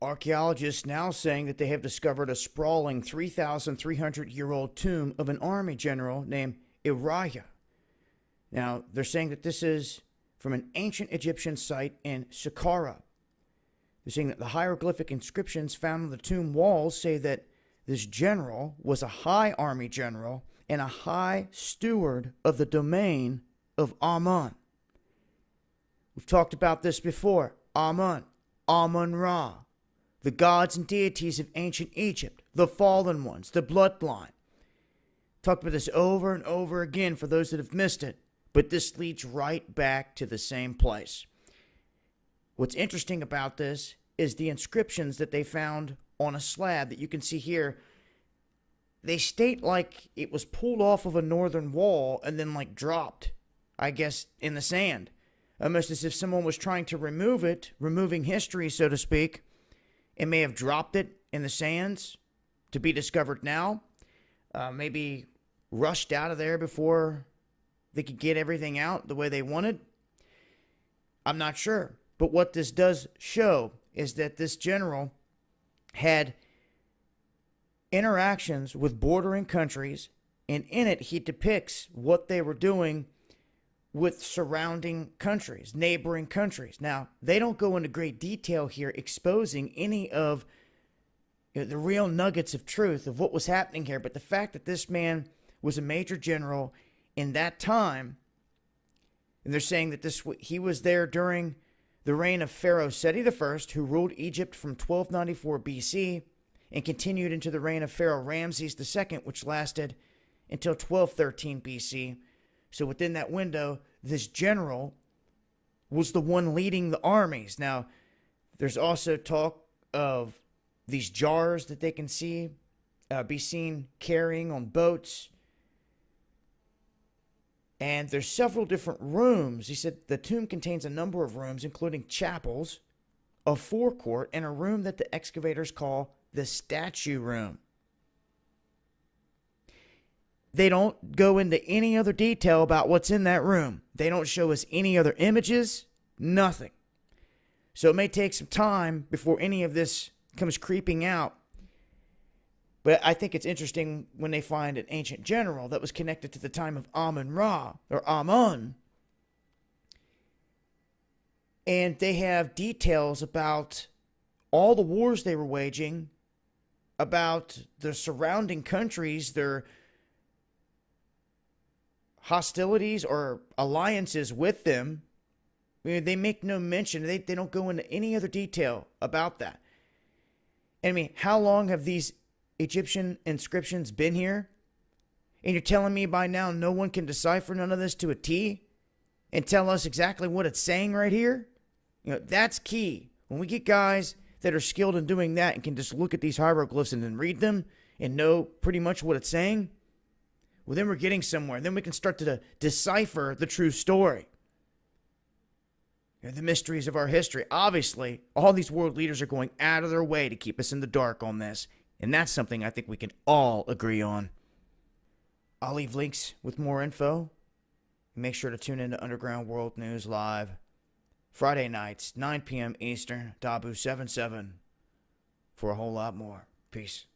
Archaeologists now saying that they have discovered a sprawling 3,300-year-old tomb of an army general named Uriah. Now, they're saying that this is from an ancient Egyptian site in Saqqara. They're saying that the hieroglyphic inscriptions found on the tomb walls say that this general was a high army general and a high steward of the domain of Amun. We've talked about this before. Amun, Amun-Ra, the gods and deities of ancient Egypt, the fallen ones, the bloodline. Talked about this over and over again for those that have missed it, but this leads right back to the same place. What's interesting about this is the inscriptions that they found on a slab that you can see here. They state like it was pulled off of a northern wall and then like dropped, I guess, in the sand. Almost as if someone was trying to remove it, removing history, so to speak, and may have dropped it in the sands to be discovered now. Maybe rushed out of there before they could get everything out the way they wanted. I'm not sure. But what this does show is that this general had interactions with bordering countries, and in it he depicts what they were doing with surrounding countries, neighboring countries. Now, they don't go into great detail here exposing any of the real nuggets of truth of what was happening here, but the fact that this man was a major general in that time, and they're saying that he was there during the reign of Pharaoh Seti I, who ruled Egypt from 1294 BC and continued into the reign of Pharaoh Ramses II, which lasted until 1213 BC. So within that window, this general was the one leading the armies. Now, there's also talk of these jars that they can be seen carrying on boats. And there's several different rooms. He said the tomb contains a number of rooms, including chapels, a forecourt, and a room that the excavators call the statue room. They don't go into any other detail about what's in that room. They don't show us any other images, nothing. So it may take some time before any of this comes creeping out. But I think it's interesting when they find an ancient general that was connected to the time of Amun-Ra, or Amun. And they have details about all the wars they were waging, about the surrounding countries, their hostilities or alliances with them. I mean, they make no mention. They don't go into any other detail about that. I mean, how long have these Egyptian inscriptions been here? And you're telling me by now no one can decipher none of this to a T and tell us exactly what it's saying right here? You know, that's key. When we get guys that are skilled in doing that and can just look at these hieroglyphs and then read them and know pretty much what it's saying, well, then we're getting somewhere. Then we can start to decipher the true story. The mysteries of our history. Obviously, all these world leaders are going out of their way to keep us in the dark on this. And that's something I think we can all agree on. I'll leave links with more info. Make sure to tune into Underground World News Live. Friday nights, 9 p.m. Eastern, Dabu 77. For a whole lot more. Peace.